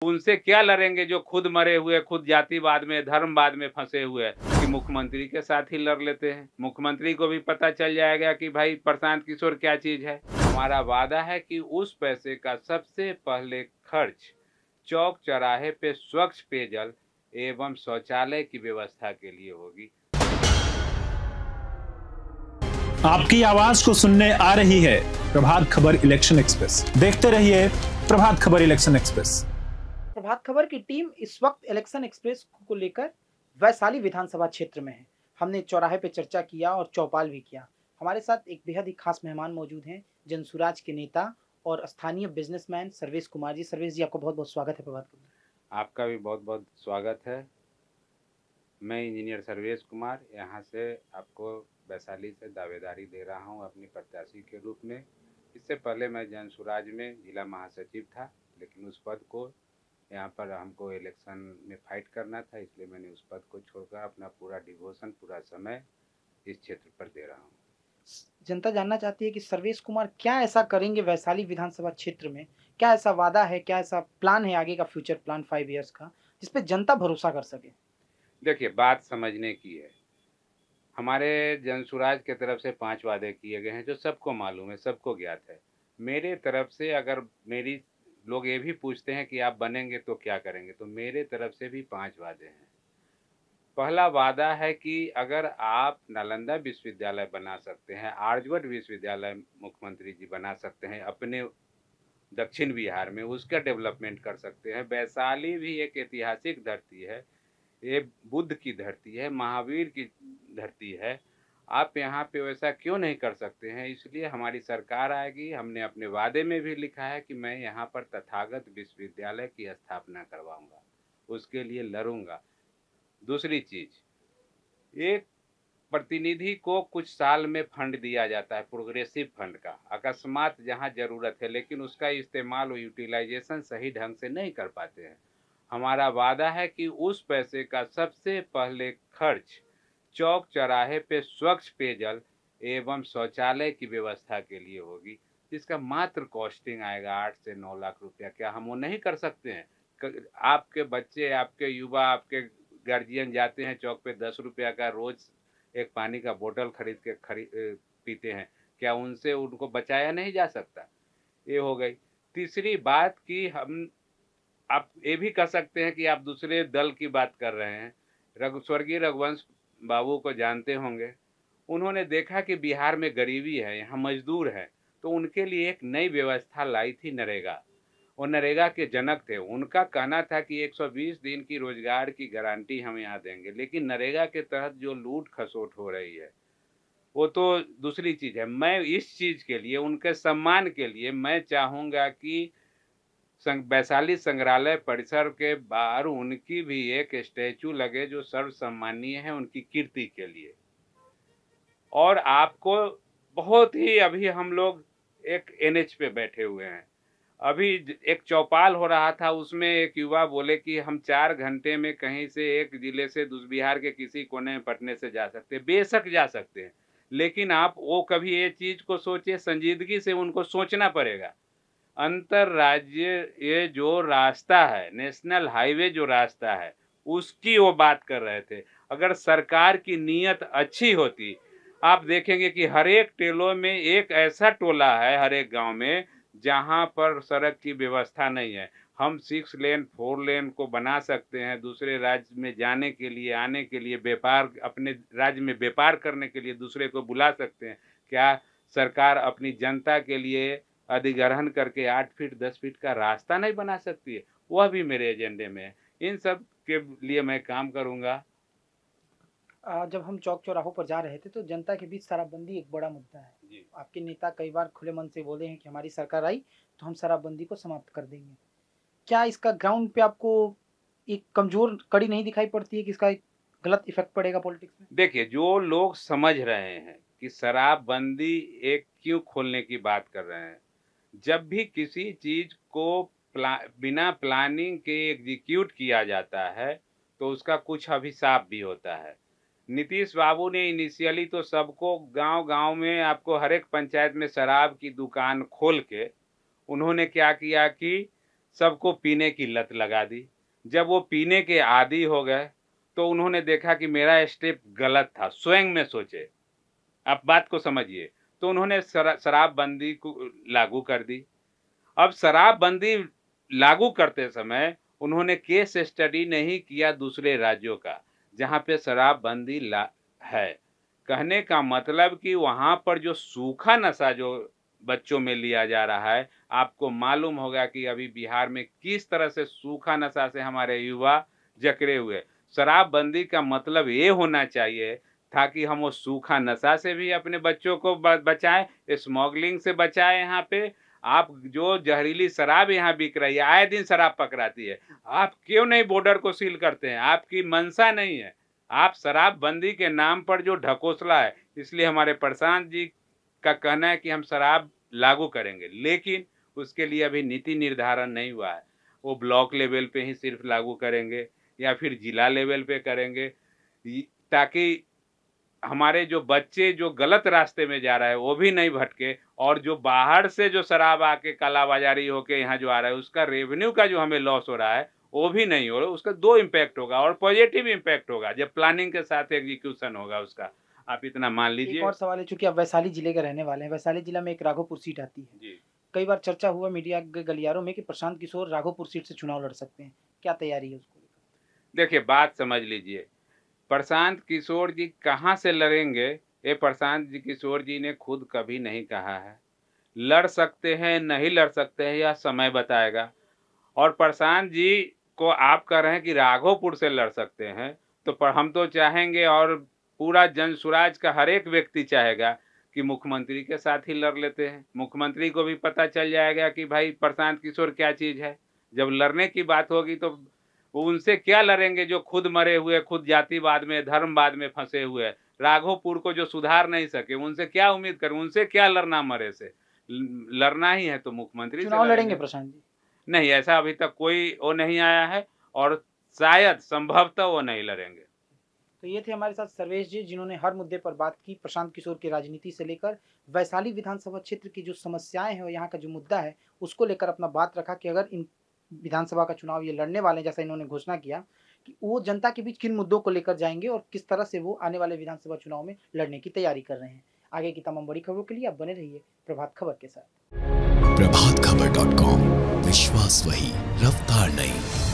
उनसे क्या लड़ेंगे जो खुद मरे हुए, खुद जातिवाद में, धर्मवाद में फंसे हुए हैं कि मुख्यमंत्री के साथ ही लड़ लेते हैं। मुख्यमंत्री को भी पता चल जाएगा कि भाई प्रशांत किशोर क्या चीज है। हमारा वादा है कि उस पैसे का सबसे पहले खर्च चौक चौराहे पे स्वच्छ पेयजल एवं शौचालय की व्यवस्था के लिए होगी। आपकी आवाज को सुनने आ रही है प्रभात खबर इलेक्शन एक्सप्रेस। देखते रहिए प्रभात खबर इलेक्शन एक्सप्रेस। प्रभात खबर की टीम इस वक्त इलेक्शन एक्सप्रेस को लेकर वैशाली विधानसभा क्षेत्र में है। हमने चौराहे पे चर्चा किया और चौपाल भी किया। हमारे साथ एक बेहद ही खास मेहमान मौजूद हैं, जनसुराज के नेता और स्थानीय बिजनेसमैन सर्वेश कुमार जी। सर्वेश जी, आपका बहुत बहुत स्वागत है प्रभात खबर। आपका भी बहुत बहुत स्वागत है। मैं इंजीनियर सर्वेश कुमार यहाँ से आपको वैशाली से दावेदारी दे रहा हूँ अपनी प्रत्याशी के रूप में। इससे पहले मैं जनसुराज में जिला महासचिव था, लेकिन उस पद को यहाँ पर हमको इलेक्शन में फाइट करना था, इसलिए मैंने उस पद को छोड़कर अपना पूरा डिवोशन, पूरा समय इस क्षेत्र पर दे रहा हूँ। जनता जानना चाहती है कि सर्वेश कुमार क्या ऐसा करेंगे वैशाली विधानसभा क्षेत्र में, क्या ऐसा वादा है, क्या ऐसा प्लान है आगे का फ्यूचर प्लान 5 इयर्स का, जिसपे जनता भरोसा कर सके। देखिए, बात समझने की है। हमारे जनसुराज के तरफ से 5 वादे किए गए हैं जो सबको मालूम है, सबको ज्ञात है। मेरे तरफ से अगर मेरी लोग ये भी पूछते हैं कि आप बनेंगे तो क्या करेंगे, तो मेरे तरफ से भी 5 वादे हैं। पहला वादा है कि अगर आप नालंदा विश्वविद्यालय बना सकते हैं, आर्यभट्ट विश्वविद्यालय मुख्यमंत्री जी बना सकते हैं अपने दक्षिण बिहार में, उसका डेवलपमेंट कर सकते हैं। वैशाली भी एक ऐतिहासिक धरती है, ये बुद्ध की धरती है, महावीर की धरती है। आप यहाँ पे वैसा क्यों नहीं कर सकते हैं? इसलिए हमारी सरकार आएगी। हमने अपने वादे में भी लिखा है कि मैं यहाँ पर तथागत विश्वविद्यालय की स्थापना करवाऊंगा, उसके लिए लड़ूंगा। दूसरी चीज, एक प्रतिनिधि को कुछ साल में फंड दिया जाता है, प्रोग्रेसिव फंड का, अकस्मात जहाँ जरूरत है, लेकिन उसका इस्तेमाल, यूटिलाइजेशन सही ढंग से नहीं कर पाते हैं। हमारा वादा है कि उस पैसे का सबसे पहले खर्च चौक चौराहे पे स्वच्छ पेयजल एवं शौचालय की व्यवस्था के लिए होगी, जिसका मात्र कॉस्टिंग आएगा 8 से 9 लाख रुपया। क्या हम वो नहीं कर सकते हैं? आपके बच्चे, आपके युवा, आपके गार्जियन जाते हैं चौक पे 10 रुपया का रोज एक पानी का बोतल खरीद के पीते हैं, क्या उनसे उनको बचाया नहीं जा सकता? ये हो गई। तीसरी बात कि हम, आप ये भी कह सकते हैं कि आप दूसरे दल की बात कर रहे हैं। स्वर्गीय रघुवंश बाबू को जानते होंगे। उन्होंने देखा कि बिहार में गरीबी है, यहाँ मजदूर है, तो उनके लिए एक नई व्यवस्था लाई थी, नरेगा। वो नरेगा के जनक थे। उनका कहना था कि 120 दिन की रोजगार की गारंटी हम यहाँ देंगे, लेकिन नरेगा के तहत जो लूट खसोट हो रही है वो तो दूसरी चीज है। मैं इस चीज के लिए, उनके सम्मान के लिए, मैं चाहूँगा कि वैशाली संग्रहालय परिसर के बाहर उनकी भी एक स्टैचू लगे जो सर्वसम्मानीय है उनकी कीर्ति के लिए। और आपको बहुत ही, अभी हम लोग एक एनएच पे बैठे हुए हैं, अभी एक चौपाल हो रहा था, उसमें एक युवा बोले कि हम 4 घंटे में कहीं से एक जिले से दूसरे बिहार के किसी कोने में पटने से जा सकते हैं। बेशक जा सकते हैं, लेकिन आप वो कभी ये चीज को सोचिए, संजीदगी से उनको सोचना पड़ेगा। अंतरराज्य ये जो रास्ता है, नेशनल हाईवे जो रास्ता है, उसकी वो बात कर रहे थे। अगर सरकार की नीयत अच्छी होती, आप देखेंगे कि हर एक टेलों में एक ऐसा टोला है, हर एक गांव में, जहां पर सड़क की व्यवस्था नहीं है। हम 6 लेन 4 लेन को बना सकते हैं, दूसरे राज्य में जाने के लिए, आने के लिए, व्यापार, अपने राज्य में व्यापार करने के लिए दूसरे को बुला सकते हैं। क्या सरकार अपनी जनता के लिए अधिग्रहण करके 8 फीट 10 फीट का रास्ता नहीं बना सकती है? वह भी मेरे एजेंडे में है। इन सब के लिए मैं काम करूंगा। जब हम चौक चौराहों पर जा रहे थे तो जनता के बीच शराबबंदी एक बड़ा मुद्दा है जी। आपके नेता कई बार खुले मन से बोले हैं कि हमारी सरकार आई तो हम शराबबंदी को समाप्त कर देंगे। क्या इसका ग्राउंड पे आपको एक कमजोर कड़ी नहीं दिखाई पड़ती है कि इसका एक गलत इफेक्ट पड़ेगा पॉलिटिक्स में? देखिए, जो लोग समझ रहे हैं कि शराबबंदी एक क्यों खोलने की बात कर रहे हैं, जब भी किसी चीज को बिना प्लानिंग के एग्जीक्यूट किया जाता है तो उसका कुछ अभिशाप भी होता है। नीतीश बाबू ने इनिशियली तो सबको गांव-गांव में, आपको हर एक पंचायत में शराब की दुकान खोल के उन्होंने क्या किया कि सबको पीने की लत लगा दी। जब वो पीने के आदी हो गए तो उन्होंने देखा कि मेरा स्टेप गलत था, स्वयं में सोचे, आप बात को समझिए। तो उन्होंने शराबबंदी को लागू कर दी। अब शराबबंदी लागू करते समय उन्होंने केस स्टडी नहीं किया दूसरे राज्यों का जहाँ पे शराबबंदी है। कहने का मतलब कि वहाँ पर जो सूखा नशा जो बच्चों में लिया जा रहा है, आपको मालूम होगा कि अभी बिहार में किस तरह से सूखा नशा से हमारे युवा जकड़े हुए। शराबबंदी का मतलब ये होना चाहिए ताकि हम वो सूखा नशा से भी अपने बच्चों को बचाएं, स्मगलिंग से बचाएं। यहाँ पे आप जो जहरीली शराब यहाँ बिक रही है, आए दिन शराब पकड़ाती है, आप क्यों नहीं बॉर्डर को सील करते हैं? आपकी मंशा नहीं है। आप शराबबंदी के नाम पर जो ढकोसला है, इसलिए हमारे प्रशांत जी का कहना है कि हम शराब लागू करेंगे, लेकिन उसके लिए अभी नीति निर्धारण नहीं हुआ है। वो ब्लॉक लेवल पे ही सिर्फ लागू करेंगे या फिर जिला लेवल पे करेंगे, ताकि हमारे जो बच्चे जो गलत रास्ते में जा रहा है वो भी नहीं भटके, और जो बाहर से जो शराब आके कालाबाजारी होके यहाँ जो आ रहा है उसका रेवेन्यू का जो हमें लॉस हो रहा है वो भी नहीं हो रहा। उसका दो इम्पैक्ट होगा, और पॉजिटिव इम्पैक्ट होगा जब प्लानिंग के साथ एग्जीक्यूशन होगा उसका। आप इतना मान लीजिए। एक और सवाल है, चूंकि आप वैशाली जिले के रहने वाले हैं, वैशाली जिला में एक राघोपुर सीट आती है जी। कई बार चर्चा हुआ मीडिया के गलियारों में कि प्रशांत किशोर राघोपुर सीट से चुनाव लड़ सकते हैं, क्या तैयारी है उसको? देखिए, बात समझ लीजिए, प्रशांत किशोर जी कहाँ से लड़ेंगे ये प्रशांत जी किशोर जी ने खुद कभी नहीं कहा है। लड़ सकते हैं नहीं लड़ सकते हैं यह समय बताएगा। और प्रशांत जी को आप कह रहे हैं कि राघोपुर से लड़ सकते हैं, तो पर हम तो चाहेंगे और पूरा जन सुराज का हर एक व्यक्ति चाहेगा कि मुख्यमंत्री के साथ ही लड़ लेते हैं। मुख्यमंत्री को भी पता चल जाएगा कि भाई प्रशांत किशोर क्या चीज़ है। जब लड़ने की बात होगी तो वो उनसे क्या लड़ेंगे जो खुद मरे हुए, खुद जातिवाद में धर्मवाद में फंसे हुए, राघोपुर को जो सुधार नहीं सके, उनसे क्या उम्मीद करें? उनसे क्या लड़ना? मरे से लड़ना ही है तो मुख्यमंत्री से चुनाव लड़ेंगे प्रशांत जी? नहीं, ऐसा अभी तक कोई वो नहीं आया है, और शायद संभवतः वो नहीं लड़ेंगे। तो ये थे हमारे साथ सर्वेश जी, जिन्होंने हर मुद्दे पर बात की, प्रशांत किशोर की राजनीति से लेकर वैशाली विधानसभा क्षेत्र की जो समस्याएं हैं और यहाँ का जो मुद्दा है उसको लेकर अपना बात रखा कि अगर इन विधानसभा का चुनाव ये लड़ने वाले हैं, जैसा इन्होंने घोषणा किया, कि वो जनता के बीच किन मुद्दों को लेकर जाएंगे और किस तरह से वो आने वाले विधानसभा चुनाव में लड़ने की तैयारी कर रहे हैं। आगे की तमाम बड़ी खबरों के लिए आप बने रहिए प्रभात खबर के साथ। प्रभातखबर.com, विश्वास वही, रफ्तार नहीं।